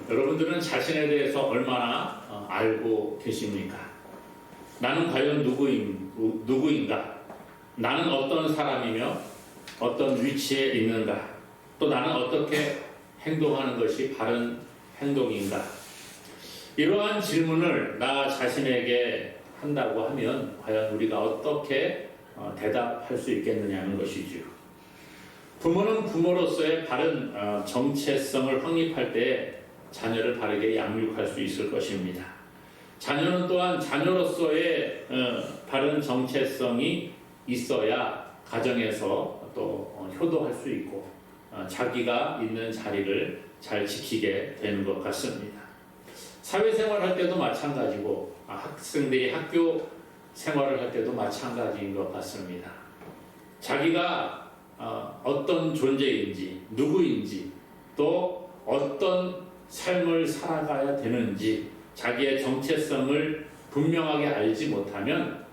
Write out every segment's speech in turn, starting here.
여러분들은 자신에 대해서 얼마나 알고 계십니까? 나는 과연 누구인가? 나는 어떤 사람이며 어떤 위치에 있는가? 또 나는 어떻게 행동하는 것이 바른 행동인가? 이러한 질문을 나 자신에게 한다고 하면 과연 우리가 어떻게 대답할 수 있겠느냐는 것이죠. 부모는 부모로서의 바른 정체성을 확립할 때 자녀를 바르게 양육할 수 있을 것입니다. 자녀는 또한 자녀로서의 바른 정체성이 있어야 가정에서 또 효도할 수 있고 자기가 있는 자리를 잘 지키게 되는 것 같습니다. 사회생활 할 때도 마찬가지고 학생들이 학교 생활을 할 때도 마찬가지인 것 같습니다. 자기가 어떤 존재인지 누구인지 또 어떤 삶을 살아가야 되는지 자기의 정체성을 분명하게 알지 못하면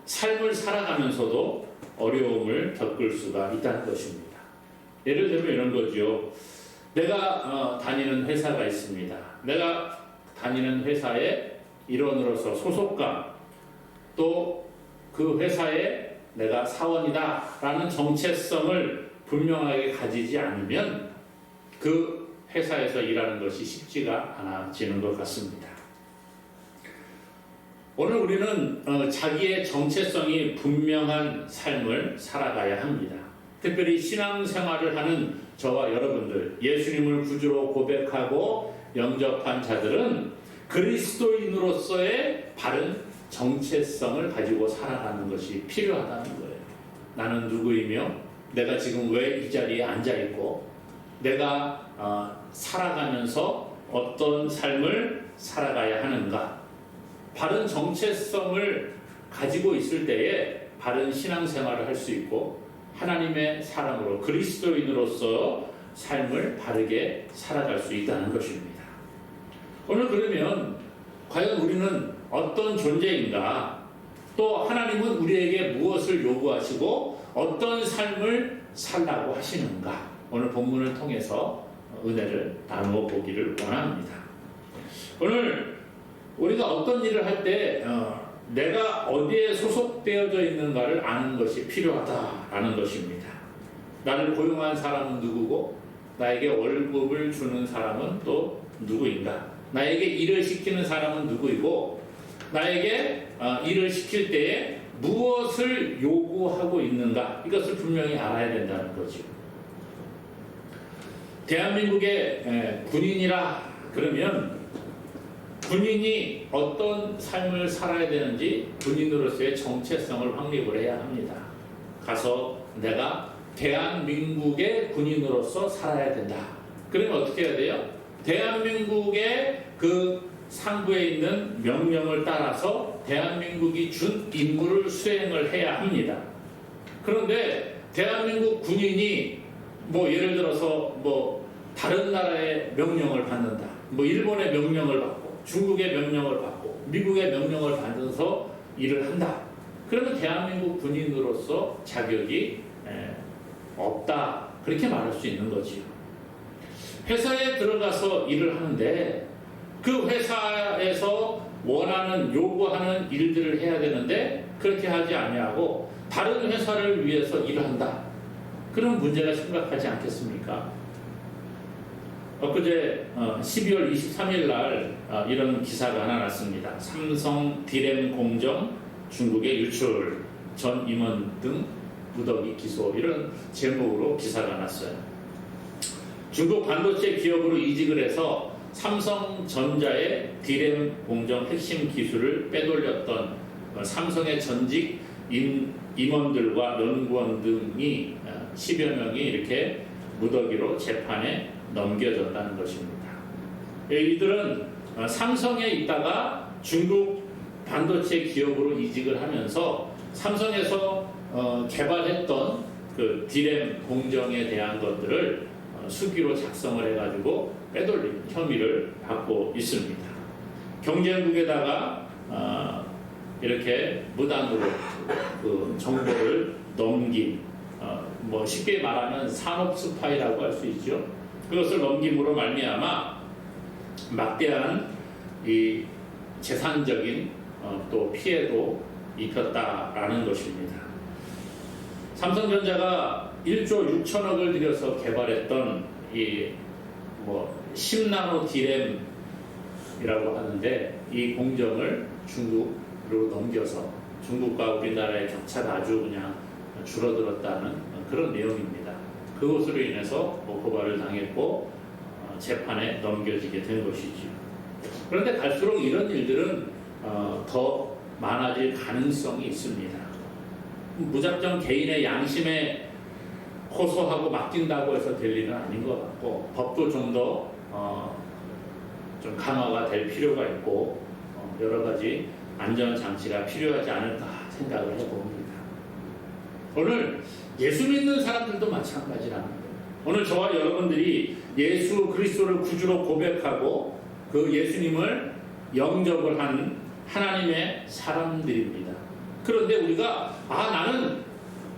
삶을 살아가면서도 어려움을 겪을 수가 있다는 것입니다. 예를 들면 이런 거죠. 내가 다니는 회사가 있습니다. 내가 다니는 회사의 일원으로서 소속감, 또 그 회사에 내가 사원이다 라는 정체성을 분명하게 가지지 않으면 그 회사에서 일하는 것이 쉽지가 않아지는 것 같습니다. 오늘 우리는 자기의 정체성이 분명한 삶을 살아가야 합니다. 특별히 신앙생활을 하는 저와 여러분들, 예수님을 구주로 고백하고 영접한 자들은 그리스도인으로서의 바른 정체성을 가지고 살아가는 것이 필요하다는 거예요. 나는 누구이며 내가 지금 왜 이 자리에 앉아있고 내가 살아가면서 어떤 삶을 살아가야 하는가. 바른 정체성을 가지고 있을 때에 바른 신앙생활을 할 수 있고 하나님의 사람으로 그리스도인으로서 삶을 바르게 살아갈 수 있다는 것입니다. 오늘 그러면 과연 우리는 어떤 존재인가? 또 하나님은 우리에게 무엇을 요구하시고 어떤 삶을 살라고 하시는가? 오늘 본문을 통해서 은혜를 나누어 보기를 원합니다. 오늘 우리가 어떤 일을 할 때 내가 어디에 소속되어져 있는가를 아는 것이 필요하다라는 것입니다. 나를 고용한 사람은 누구고 나에게 월급을 주는 사람은 또 누구인가? 나에게 일을 시키는 사람은 누구이고 나에게 일을 시킬 때에 무엇을 요구하고 있는가? 이것을 분명히 알아야 된다는 거죠. 대한민국의 군인이라 그러면 군인이 어떤 삶을 살아야 되는지 군인으로서의 정체성을 확립을 해야 합니다. 가서 내가 대한민국의 군인으로서 살아야 된다. 그러면 어떻게 해야 돼요? 대한민국의 그 상부에 있는 명령을 따라서 대한민국이 준 임무를 수행을 해야 합니다. 그런데 대한민국 군인이 예를 들어서 다른 나라의 명령을 받는다. 일본의 명령을 받고 중국의 명령을 받고 미국의 명령을 받아서 일을 한다. 그러면 대한민국 군인으로서 자격이 없다. 그렇게 말할 수 있는 거지요. 회사에 들어가서 일을 하는데 그 회사에서 원하는 요구하는 일들을 해야 되는데 그렇게 하지 아니하고 다른 회사를 위해서 일을 한다. 그럼 문제가 심각하지 않겠습니까? 엊그제 12월 23일 날 이런 기사가 하나 났습니다. 삼성 디램 공정 중국에 유출, 전 임원 등 무더기 기소, 이런 제목으로 기사가 났어요. 중국 반도체 기업으로 이직을 해서 삼성전자의 디램 공정 핵심 기술을 빼돌렸던 삼성의 전직 임원들과 연구원 등이 10여 명이 이렇게 무더기로 재판에 넘겨졌다는 것입니다. 이들은 삼성에 있다가 중국 반도체 기업으로 이직을 하면서 삼성에서 개발했던 그 디램 공정에 대한 것들을 수기로 작성을 해가지고 빼돌린 혐의를 받고 있습니다. 경제국에다가 이렇게 무단으로 그 정보를 넘긴, 쉽게 말하면 산업 스파이라고 할 수 있죠. 그것을 넘김으로 말미암아 막대한 이 재산적인 또 피해도 입혔다라는 것입니다. 삼성전자가 1조 6천억을 들여서 개발했던 이 10나노 D램이라고 하는데, 이 공정을 중국으로 넘겨서 중국과 우리나라의 격차가 아주 그냥 줄어들었다는 그런 내용입니다. 그것으로 인해서 고발을 당했고 재판에 넘겨지게 된 것이죠. 그런데 갈수록 이런 일들은 더 많아질 가능성이 있습니다. 무작정 개인의 양심에 호소하고 맡긴다고 해서 될 일은 아닌 것 같고, 법도 좀 더 좀 강화가 될 필요가 있고, 여러 가지 안전장치가 필요하지 않을까 생각을 해봅니다. 오늘 예수 믿는 사람들도 마찬가지라는 거예요. 오늘 저와 여러분들이 예수 그리스도를 구주로 고백하고 그 예수님을 영접을 한 하나님의 사람들입니다. 그런데 우리가 나는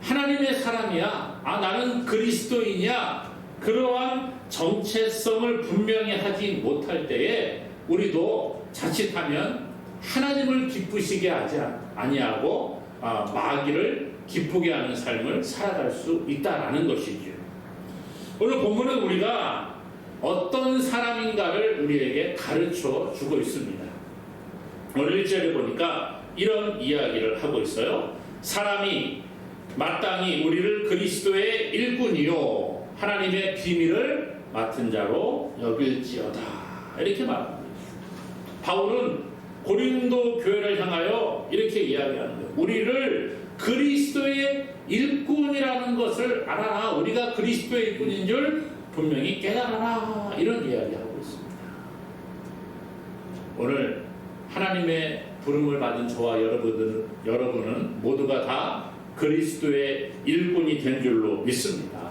하나님의 사람이야, 나는 그리스도인이야, 그러한 정체성을 분명히 하지 못할 때에 우리도 자칫하면 하나님을 기쁘시게 하지 아니하고 마귀를 기쁘게 하는 삶을 살아갈 수 있다라는 것이죠. 오늘 본문은 우리가 어떤 사람인가를 우리에게 가르쳐 주고 있습니다. 오늘 1절에 보니까 이런 이야기를 하고 있어요. 사람이 마땅히 우리를 그리스도의 일꾼이요 하나님의 비밀을 맡은 자로 여길지어다, 이렇게 말합니다. 바울은 고린도 교회를 향하여 이렇게 이야기하는 거예요. 우리를 그리스도의 일꾼이라는 것을 알아라. 우리가 그리스도의 일꾼인 줄 분명히 깨달아라. 이런 이야기하고 있습니다. 오늘 하나님의 부름을 받은 저와 여러분은 모두가 다 그리스도의 일꾼이 된 줄로 믿습니다.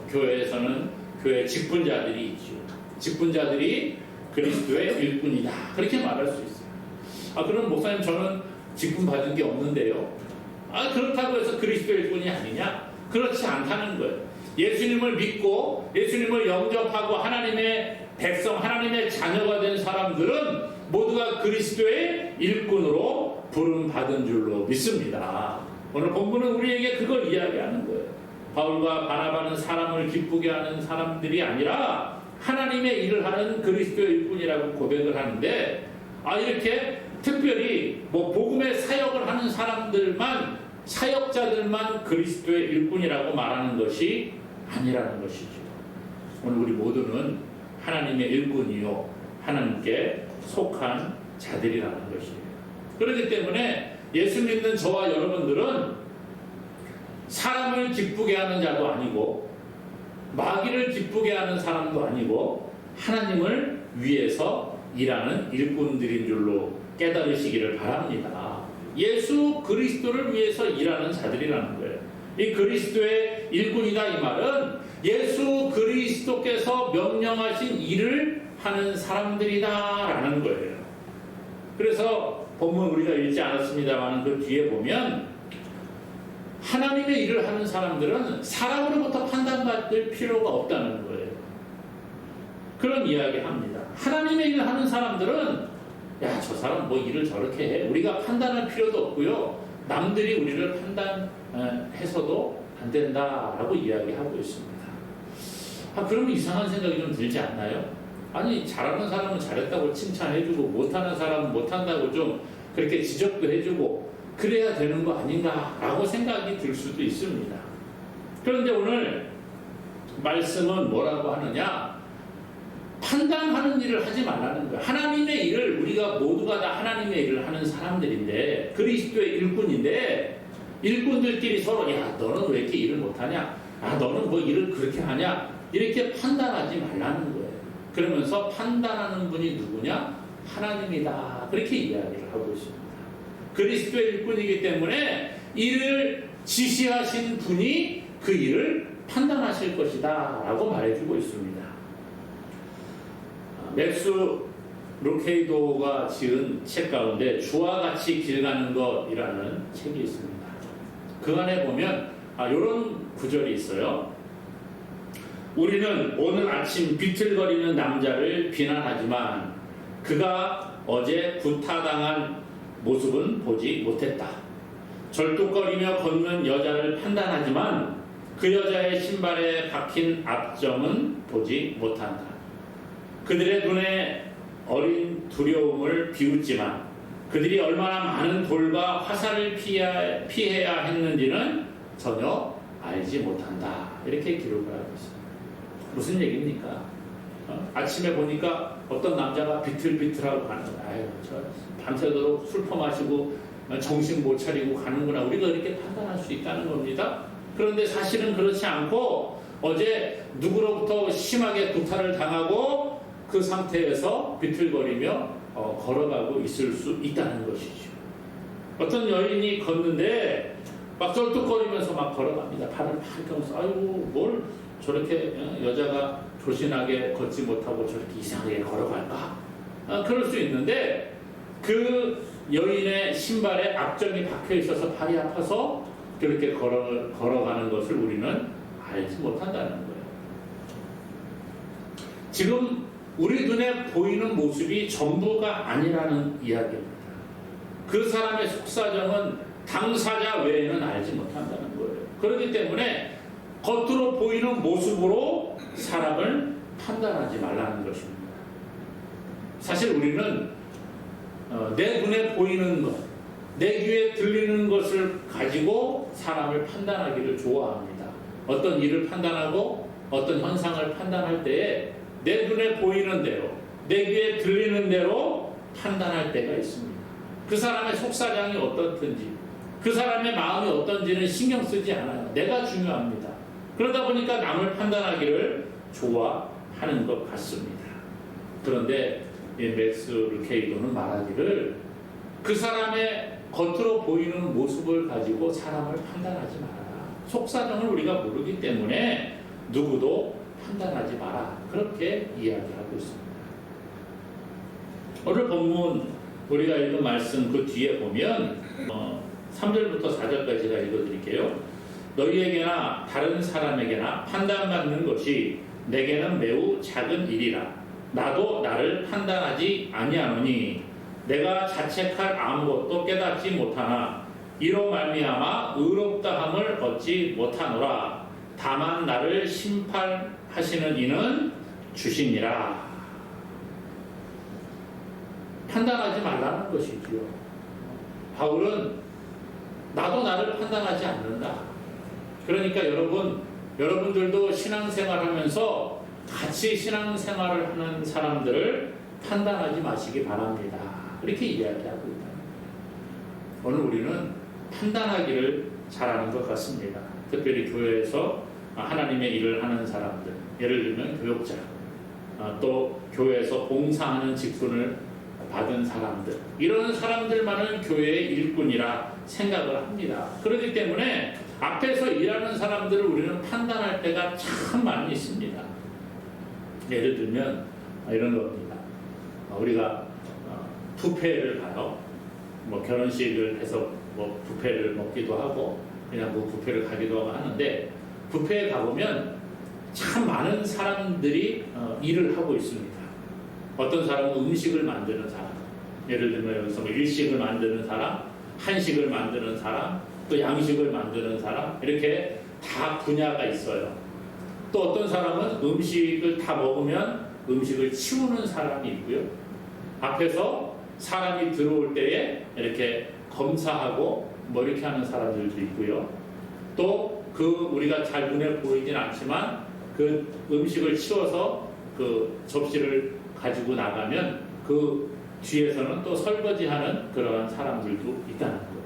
교회에서는 교회 직분자들이 있죠. 직분자들이 그리스도의 일꾼이다, 그렇게 말할 수 있어요. 그럼 목사님, 저는 직분 받은 게 없는데요. 그렇다고 해서 그리스도의 일꾼이 아니냐? 그렇지 않다는 거예요. 예수님을 믿고 예수님을 영접하고 하나님의 백성, 하나님의 자녀가 된 사람들은 모두가 그리스도의 일꾼으로 부름받은 줄로 믿습니다. 오늘 본문은 우리에게 그걸 이야기하는 거예요. 바울과 바나바는 사람을 기쁘게 하는 사람들이 아니라 하나님의 일을 하는 그리스도의 일꾼이라고 고백을 하는데, 이렇게 특별히 복음의 사역을 하는 사람들만, 사역자들만 그리스도의 일꾼이라고 말하는 것이 아니라는 것이죠. 오늘 우리 모두는 하나님의 일꾼이요 하나님께 속한 자들이라는 것이에요. 그렇기 때문에 예수 믿는 저와 여러분들은 사람을 기쁘게 하는 자도 아니고 마귀를 기쁘게 하는 사람도 아니고 하나님을 위해서 일하는 일꾼들인 줄로 깨달으시기를 바랍니다. 예수 그리스도를 위해서 일하는 자들이라는 거예요. 이 그리스도의 일꾼이다, 이 말은 예수 그리스도께서 명령하신 일을 하는 사람들이다라는 거예요. 그래서 본문 우리가 읽지 않았습니다만 그 뒤에 보면 하나님의 일을 하는 사람들은 사람으로부터 판단받을 필요가 없다는 거예요. 그런 이야기를 합니다. 하나님의 일을 하는 사람들은 저 사람 일을 저렇게 해, 우리가 판단할 필요도 없고요, 남들이 우리를 판단해서도 안 된다라고 이야기하고 있습니다. 그러면 이상한 생각이 좀 들지 않나요? 잘하는 사람은 잘했다고 칭찬해주고 못하는 사람은 못한다고 좀 그렇게 지적도 해주고 그래야 되는 거 아닌가라고 생각이 들 수도 있습니다. 그런데 오늘 말씀은 뭐라고 하느냐? 판단하는 일을 하지 말라는 거예요. 하나님의 일을, 우리가 모두가 다 하나님의 일을 하는 사람들인데, 그리스도의 일꾼인데, 일꾼들끼리 서로 너는 왜 이렇게 일을 못하냐? 너는 일을 그렇게 하냐? 이렇게 판단하지 말라는 거예요. 그러면서 판단하는 분이 누구냐? 하나님이다, 그렇게 이야기를 하고 있습니다. 그리스도의 일꾼이기 때문에 일을 지시하신 분이 그 일을 판단하실 것이다 라고 말해주고 있습니다. 맥스 루케이도가 지은 책 가운데 주와 같이 길 가는 것이라는 책이 있습니다. 그 안에 보면 이런 구절이 있어요. 우리는 오늘 아침 비틀거리는 남자를 비난하지만 그가 어제 구타당한 모습은 보지 못했다. 절뚝거리며 걷는 여자를 판단하지만 그 여자의 신발에 박힌 압점은 보지 못한다. 그들의 눈에 어린 두려움을 비웃지만 그들이 얼마나 많은 돌과 화살을 피해야 했는지는 전혀 알지 못한다. 이렇게 기록을 하고 있습니다. 무슨 얘기입니까? 아침에 보니까 어떤 남자가 비틀비틀하고 가는 거야. 아유, 저 밤새도록 술 퍼마시고 정신 못 차리고 가는구나. 우리가 이렇게 판단할 수 있다는 겁니다. 그런데 사실은 그렇지 않고 어제 누구로부터 심하게 구타를 당하고 그 상태에서 비틀거리며 걸어가고 있을 수 있다는 것이죠. 어떤 여인이 걷는데 막 쩔뚝거리면서 막 걸어갑니다. 발을 막 껴서 아이고 뭘 저렇게 여자가 조신하게 걷지 못하고 저렇게 이상하게 걸어갈까? 그럴 수 있는데 그 여인의 신발에 압점이 박혀 있어서 발이 아파서 그렇게 걸어가는 것을 우리는 알지 못한다는 거예요. 지금 우리 눈에 보이는 모습이 전부가 아니라는 이야기입니다. 그 사람의 속사정은 당사자 외에는 알지 못한다는 거예요. 그렇기 때문에 겉으로 보이는 모습으로 사람을 판단하지 말라는 것입니다. 사실 우리는 내 눈에 보이는 것, 내 귀에 들리는 것을 가지고 사람을 판단하기를 좋아합니다. 어떤 일을 판단하고 어떤 현상을 판단할 때에 내 눈에 보이는 대로, 내 귀에 들리는 대로 판단할 때가 있습니다. 그 사람의 속사정이 어떻든지, 그 사람의 마음이 어떤지는 신경 쓰지 않아요. 내가 중요합니다. 그러다 보니까 남을 판단하기를 좋아하는 것 같습니다. 그런데 맥스 루케이도는 말하기를 그 사람의 겉으로 보이는 모습을 가지고 사람을 판단하지 마라. 속사정을 우리가 모르기 때문에 누구도 판단하지 마라. 그렇게 이야기하고 있습니다. 오늘 본문 우리가 읽은 말씀 그 뒤에 보면 3절부터 4절까지 제가 읽어드릴게요. 너희에게나 다른 사람에게나 판단받는 것이 내게는 매우 작은 일이라. 나도 나를 판단하지 아니하노니 내가 자책할 아무것도 깨닫지 못하나 이로 말미암아 의롭다함을 얻지 못하노라. 다만 나를 심판하시는 이는 주시니라. 판단하지 말라는 것이지요. 바울은 나도 나를 판단하지 않는다. 그러니까 여러분들도 신앙생활하면서 같이 신앙생활을 하는 사람들을 판단하지 마시기 바랍니다. 이렇게 이야기하고 있다. 오늘 우리는 판단하기를 잘하는 것 같습니다. 특별히 교회에서 하나님의 일을 하는 사람들, 예를 들면 교역자, 또 교회에서 봉사하는 직분을 받은 사람들, 이런 사람들만은 교회의 일꾼이라 생각을 합니다. 그렇기 때문에 앞에서 일하는 사람들을 우리는 판단할 때가 참 많이 있습니다. 예를 들면 이런 겁니다. 우리가 뷔페를 가요. 뭐 결혼식을 해서 뭐 뷔페를 먹기도 하고 그냥 뭐 뷔페를 가기도 하는데 뷔페에 가보면 참 많은 사람들이 일을 하고 있습니다. 어떤 사람은 음식을 만드는 사람, 예를 들면 여기서 뭐 일식을 만드는 사람, 한식을 만드는 사람, 또 양식을 만드는 사람, 이렇게 다 분야가 있어요. 또 어떤 사람은 음식을 다 먹으면 음식을 치우는 사람이 있고요. 앞에서 사람이 들어올 때에 이렇게 검사하고 뭐 이렇게 하는 사람들도 있고요. 또 그 우리가 잘 눈에 보이진 않지만 그 음식을 치워서 그 접시를 가지고 나가면 그 뒤에서는 또 설거지하는 그러한 사람들도 있다는 거예요.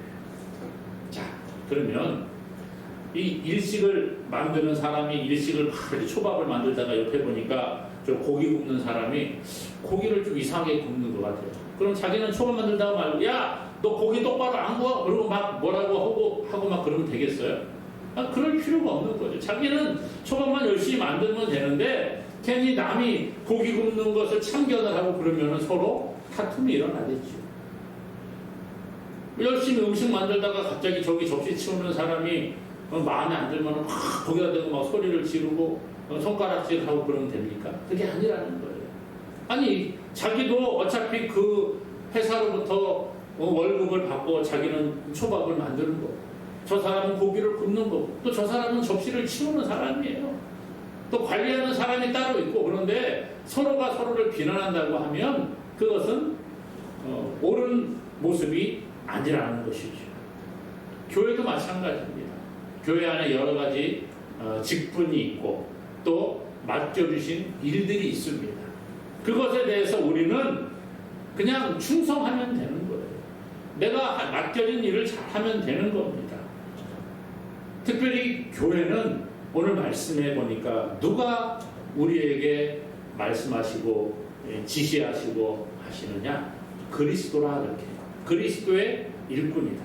자, 그러면 이 일식을 만드는 사람이 일식을 막 이렇게 초밥을 만들다가 옆에 보니까 저 고기 굽는 사람이 고기를 좀 이상하게 굽는 것 같아요. 그럼 자기는 초밥 만들다가 말고 야, 너 고기 똑바로 안 구워? 그러고 막 뭐라고 하고 막 그러면 되겠어요? 그럴 필요가 없는 거죠. 자기는 초밥만 열심히 만들면 되는데 괜히 남이 고기 굽는 것을 참견을 하고 그러면 서로 다툼이 일어나겠죠. 열심히 음식 만들다가 갑자기 저기 접시 치우는 사람이 마음에 안 들면 막 거기다 대고 막 소리를 지르고 손가락질하고 그러면 됩니까? 그게 아니라는 거예요. 아니 자기도 어차피 그 회사로부터 월급을 받고 자기는 초밥을 만드는 거고, 저 사람은 고기를 굽는 거고, 또 저 사람은 접시를 치우는 사람이에요. 또 관리하는 사람이 따로 있고. 그런데 서로가 서로를 비난한다고 하면 그것은 옳은 모습이 아니라는 것이죠. 교회도 마찬가지입니다. 교회 안에 여러 가지 직분이 있고 또 맡겨주신 일들이 있습니다. 그것에 대해서 우리는 그냥 충성하면 되는 거예요. 내가 맡겨진 일을 잘하면 되는 겁니다. 특별히 교회는 오늘 말씀해 보니까 누가 우리에게 말씀하시고 지시하시고 하시느냐? 그리스도라 그렇게. 그리스도의 일꾼이다.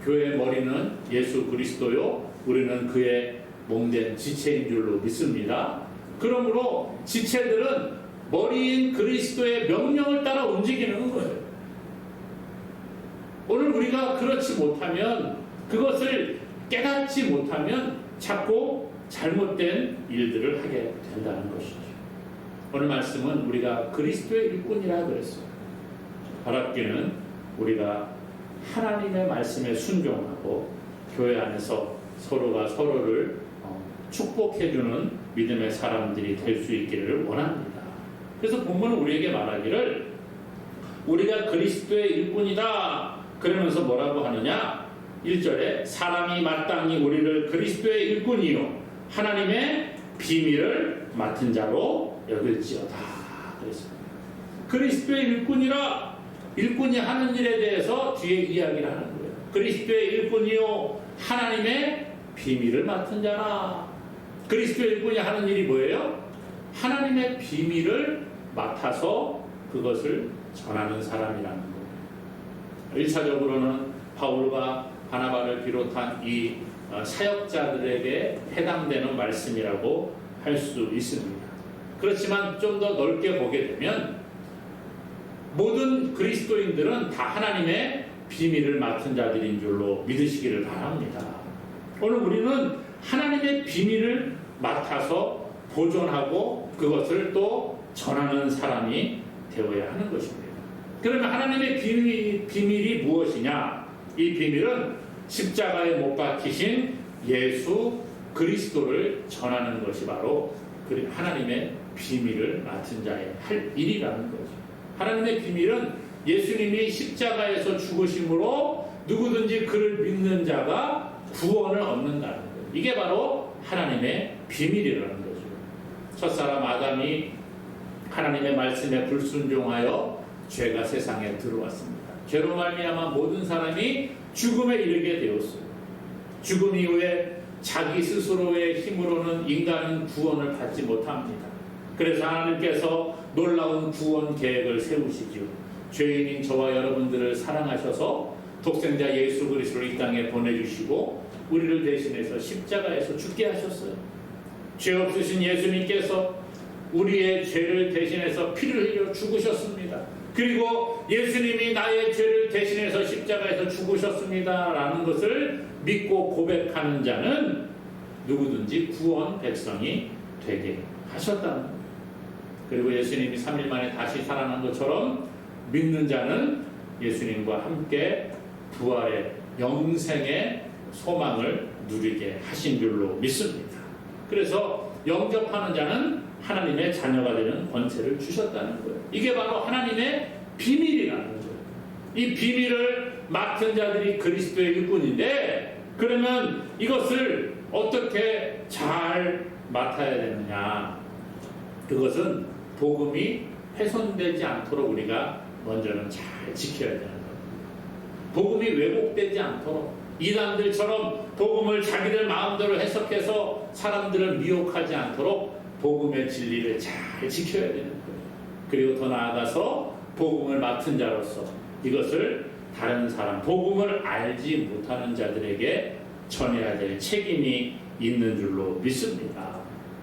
교회의 머리는 예수 그리스도요, 우리는 그의 몸된 지체인 줄로 믿습니다. 그러므로 지체들은 머리인 그리스도의 명령을 따라 움직이는 거예요. 오늘 우리가 그렇지 못하면, 그것을 깨닫지 못하면 자꾸 잘못된 일들을 하게 된다는 것이죠. 오늘 말씀은 우리가 그리스도의 일꾼이라 그랬어요. 바랍기는 우리가 하나님의 말씀에 순종하고 교회 안에서 서로가 서로를 축복해주는 믿음의 사람들이 될 수 있기를 원합니다. 그래서 본문은 우리에게 말하기를 우리가 그리스도의 일꾼이다 그러면서 뭐라고 하느냐? 1절에 사람이 마땅히 우리를 그리스도의 일꾼이요 하나님의 비밀을 맡은 자로 여길지어다 그랬습니다. 그리스도의 일꾼이라, 일꾼이 하는 일에 대해서 뒤에 이야기를 하는 거예요. 그리스도의 일꾼이요 하나님의 비밀을 맡은 자라. 그리스도의 일꾼이 하는 일이 뭐예요? 하나님의 비밀을 맡아서 그것을 전하는 사람이라는 거예요. 1차적으로는 바울과 바나바를 비롯한 이 사역자들에게 해당되는 말씀이라고 할 수 있습니다. 그렇지만 좀 더 넓게 보게 되면 모든 그리스도인들은 다 하나님의 비밀을 맡은 자들인 줄로 믿으시기를 바랍니다. 오늘 우리는 하나님의 비밀을 맡아서 보존하고 그것을 또 전하는 사람이 되어야 하는 것입니다. 그러면 하나님의 비밀이 무엇이냐? 이 비밀은 십자가에 못 박히신 예수 그리스도를 전하는 것이 바로 하나님의 비밀을 맡은 자의 할 일이라는 거죠. 하나님의 비밀은 예수님이 십자가에서 죽으심으로 누구든지 그를 믿는 자가 구원을 얻는다는 거예요. 이게 바로 하나님의 비밀이라는 거죠. 첫사람 아담이 하나님의 말씀에 불순종하여 죄가 세상에 들어왔습니다. 죄로 말미암아 모든 사람이 죽음에 이르게 되었어요. 죽음 이후에 자기 스스로의 힘으로는 인간은 구원을 받지 못합니다. 그래서 하나님께서 놀라운 구원 계획을 세우시지요. 죄인인 저와 여러분들을 사랑하셔서 독생자 예수 그리스도를 이 땅에 보내주시고 우리를 대신해서 십자가에서 죽게 하셨어요. 죄 없으신 예수님께서 우리의 죄를 대신해서 피를 흘려 죽으셨습니다. 그리고 예수님이 나의 죄를 대신해서 십자가에서 죽으셨습니다 라는 것을 믿고 고백하는 자는 누구든지 구원 백성이 되게 하셨다는 겁니다. 그리고 예수님이 3일 만에 다시 살아난 것처럼 믿는 자는 예수님과 함께 부활의 영생의 소망을 누리게 하신 줄로 믿습니다. 그래서 영접하는 자는 하나님의 자녀가 되는 권세를 주셨다는 거예요. 이게 바로 하나님의 비밀이라는 거예요. 이 비밀을 맡은 자들이 그리스도의 일꾼인데, 그러면 이것을 어떻게 잘 맡아야 되느냐? 그것은 복음이 훼손되지 않도록 우리가 먼저는 잘 지켜야 되는 겁니다. 복음이 왜곡되지 않도록, 이단들처럼 복음을 자기들 마음대로 해석해서 사람들을 미혹하지 않도록 복음의 진리를 잘 지켜야 되는 거예요. 그리고 더 나아가서 복음을 맡은 자로서 이것을 다른 사람, 복음을 알지 못하는 자들에게 전해야 될 책임이 있는 줄로 믿습니다.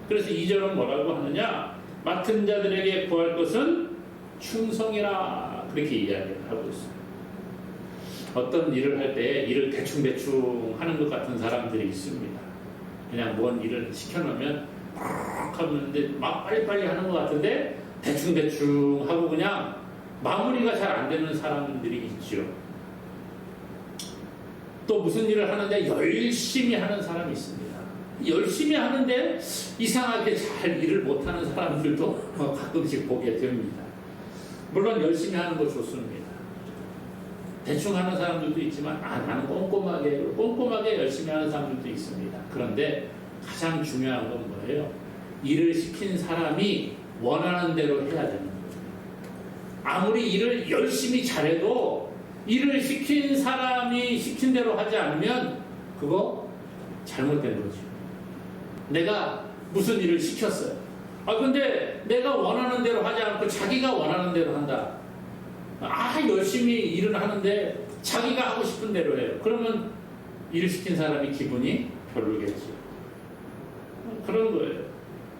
그래서 2절은 뭐라고 하느냐? 맡은 자들에게 구할 것은 충성이라, 그렇게 이야기를 하고 있습니다. 어떤 일을 할 때 일을 대충 하는 것 같은 사람들이 있습니다. 그냥 뭔 일을 시켜놓으면 하는데 막 빨리빨리 하는 것 같은데 대충대충 하고 그냥 마무리가 잘 안 되는 사람들이 있죠. 또 무슨 일을 하는데 열심히 하는 사람이 있습니다. 열심히 하는데 이상하게 잘 일을 못하는 사람들도 가끔씩 보게 됩니다. 물론 열심히 하는 거 좋습니다. 대충 하는 사람들도 있지만 나는 꼼꼼하게 열심히 하는 사람들도 있습니다. 그런데 가장 중요한 건 뭐예요? 일을 시킨 사람이 원하는 대로 해야 되는 거예요. 아무리 일을 열심히 잘해도 일을 시킨 사람이 시킨 대로 하지 않으면 그거 잘못된 거죠. 내가 무슨 일을 시켰어요. 근데 내가 원하는 대로 하지 않고 자기가 원하는 대로 한다. 열심히 일을 하는데 자기가 하고 싶은 대로 해요. 그러면 일을 시킨 사람이 기분이 별로겠죠. 그런 거예요.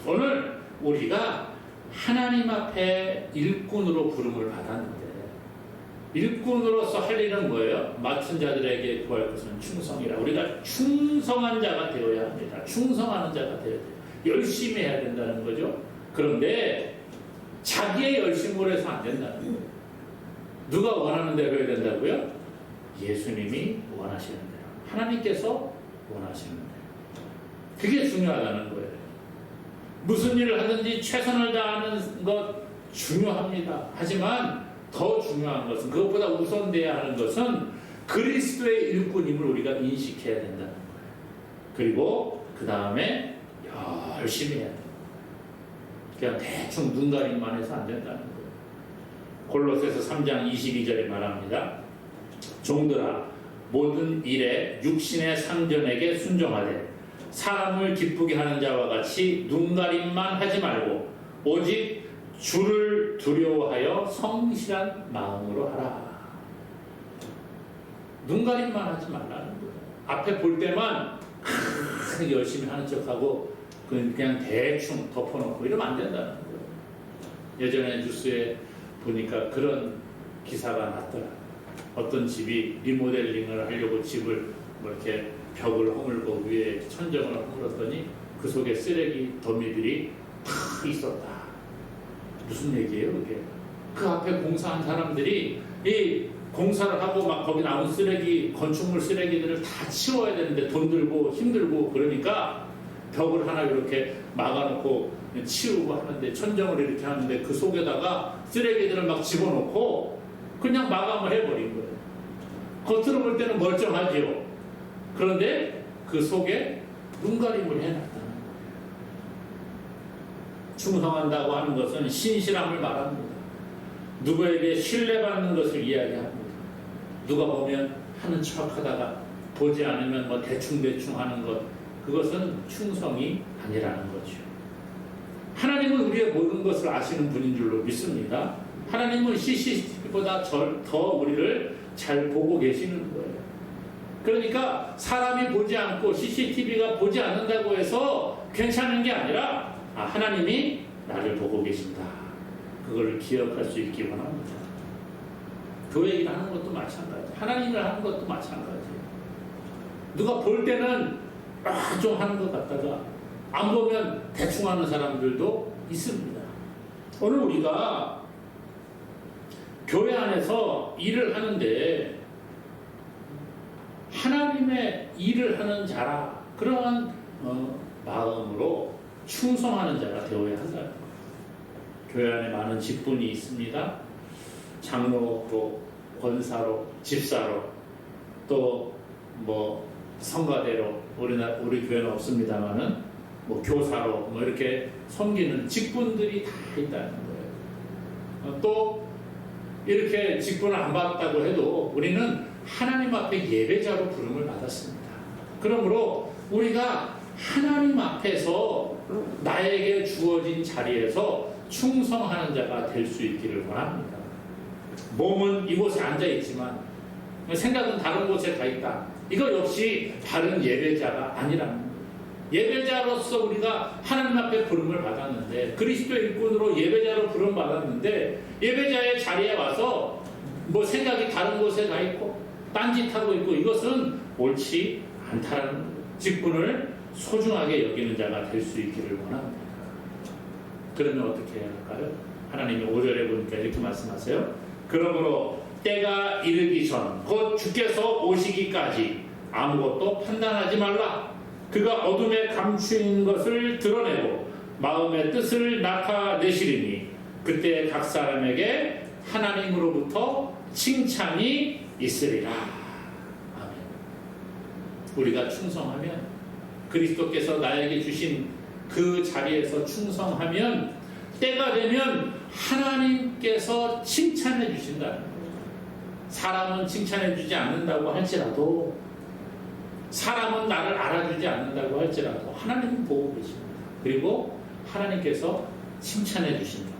오늘 우리가 하나님 앞에 일꾼으로 부름을 받았는데 일꾼으로서 할 일은 뭐예요? 맡은 자들에게 구할 것은 충성이라. 우리가 충성한 자가 되어야 합니다. 충성하는 자가 되어야 돼요. 열심히 해야 된다는 거죠. 그런데 자기의 열심으로 해서 안 된다는 거예요. 누가 원하는 대로 해야 된다고요? 예수님이 원하시는 대로. 하나님께서 원하시는 대로. 그게 중요하다는 거예요. 무슨 일을 하든지 최선을 다하는 것 중요합니다. 하지만 더 중요한 것은, 그것보다 우선돼야 하는 것은 그리스도의 일꾼임을 우리가 인식해야 된다는 거예요. 그리고 그 다음에 열심히 해야 돼요. 그냥 대충 눈 가림만 해서 안 된다는 거예요. 골로새서 3장 22절에 말합니다. 종들아, 모든 일에 육신의 상전에게 순종하되 사람을 기쁘게 하는 자와 같이 눈가림만 하지 말고 오직 주를 두려워하여 성실한 마음으로 하라. 눈가림만 하지 말라는 거예요. 앞에 볼 때만 열심히 하는 척하고 그냥 대충 덮어놓고 이러면 안 된다는 거예요. 예전에 뉴스에 보니까 그런 기사가 났더라. 어떤 집이 리모델링을 하려고 집을 이렇게 벽을 허물고 위에 천정을 허물었더니 그 속에 쓰레기 더미들이 다 있었다. 무슨 얘기예요, 그게? 그 앞에 공사한 사람들이 이 공사를 하고 막 거기 나온 쓰레기, 건축물 쓰레기들을 다 치워야 되는데 돈 들고 힘들고 그러니까 벽을 하나 이렇게 막아놓고 치우고 하는데 천정을 이렇게 하는데 그 속에다가 쓰레기들을 막 집어넣고 그냥 마감을 해버린 거예요. 겉으로 볼 때는 멀쩡하지요. 그런데 그 속에 눈가림을 해놨다는 거예요. 충성한다고 하는 것은 신실함을 말합니다. 누구에게 신뢰받는 것을 이야기합니다. 누가 보면 하는 척하다가 보지 않으면 대충대충 하는 것, 그것은 충성이 아니라는 거죠. 하나님은 우리의 모든 것을 아시는 분인 줄로 믿습니다. 하나님은 CCTV보다 더 우리를 잘 보고 계시는 거예요. 그러니까 사람이 보지 않고 CCTV가 보지 않는다고 해서 괜찮은 게 아니라 하나님이 나를 보고 계신다. 그걸 기억할 수 있기 원합니다. 교회 일 하는 것도 마찬가지. 하나님을 하는 것도 마찬가지예요. 누가 볼 때는 좀 하는 것 같다가 안 보면 대충 하는 사람들도 있습니다. 오늘 우리가 교회 안에서 일을 하는데 하나님의 일을 하는 자라, 그러한 마음으로 충성하는 자가 되어야 한다는 거예요. 교회 안에 많은 직분이 있습니다. 장로로, 권사로, 집사로, 또 성가대로, 우리 교회는 없습니다만은 교사로 이렇게 섬기는 직분들이 다 있다는 거예요. 또 이렇게 직분을 안 받았다고 해도 우리는 하나님 앞에 예배자로 부름을 받았습니다. 그러므로 우리가 하나님 앞에서 나에게 주어진 자리에서 충성하는 자가 될 수 있기를 원합니다. 몸은 이곳에 앉아있지만 생각은 다른 곳에 가 있다. 이거 역시 바른 예배자가 아니라는 거예요. 예배자로서 우리가 하나님 앞에 부름을 받았는데, 그리스도 일꾼으로 예배자로 부름 받았는데, 예배자의 자리에 와서 생각이 다른 곳에 가 있고 딴짓하고 있고, 이것은 옳지 않다는 거예요. 직분을 소중하게 여기는 자가 될 수 있기를 원합니다. 그러면 어떻게 해야 할까요? 하나님이 5절에 보니까 이렇게 말씀하세요. 그러므로 때가 이르기 전 곧 주께서 오시기까지 아무것도 판단하지 말라. 그가 어둠에 감추인 것을 드러내고 마음의 뜻을 나타내시리니 그때 각 사람에게 하나님으로부터 칭찬이 있으리라. 아멘. 우리가 충성하면, 그리스도께서 나에게 주신 그 자리에서 충성하면 때가 되면 하나님께서 칭찬해 주신다는 거예요. 사람은 칭찬해 주지 않는다고 할지라도, 사람은 나를 알아주지 않는다고 할지라도 하나님은 보고 계십니다. 그리고 하나님께서 칭찬해 주신다.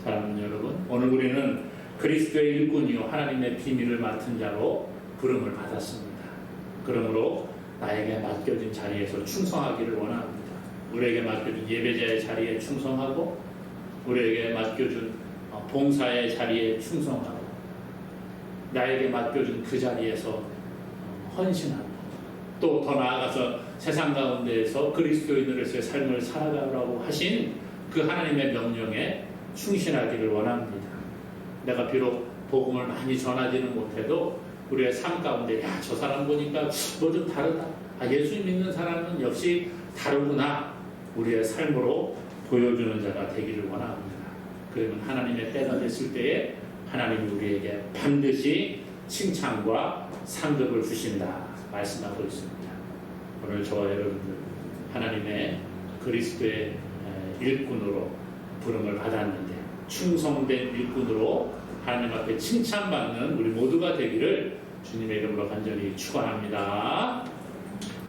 사랑하는 여러분, 오늘 우리는 그리스도의 일꾼이요 하나님의 비밀을 맡은 자로 부름을 받았습니다. 그러므로 나에게 맡겨진 자리에서 충성하기를 원합니다. 우리에게 맡겨준 예배자의 자리에 충성하고, 우리에게 맡겨준 봉사의 자리에 충성하고, 나에게 맡겨준 그 자리에서 헌신하고, 또 더 나아가서 세상 가운데에서 그리스도인으로서의 삶을 살아가라고 하신 그 하나님의 명령에 충실하기를 원합니다. 내가 비록 복음을 많이 전하지는 못해도 우리의 삶 가운데, 야, 저 사람 보니까 뭐 좀 다르다. 예수 믿는 사람은 역시 다르구나. 우리의 삶으로 보여주는 자가 되기를 원합니다. 그러면 하나님의 때가 됐을 때에 하나님이 우리에게 반드시 칭찬과 상급을 주신다 말씀하고 있습니다. 오늘 저와 여러분들 하나님의 그리스도의 일꾼으로 부름을 받았는데, 충성된 일꾼으로 하나님 앞에 칭찬받는 우리 모두가 되기를 주님의 이름으로 간절히 축원합니다.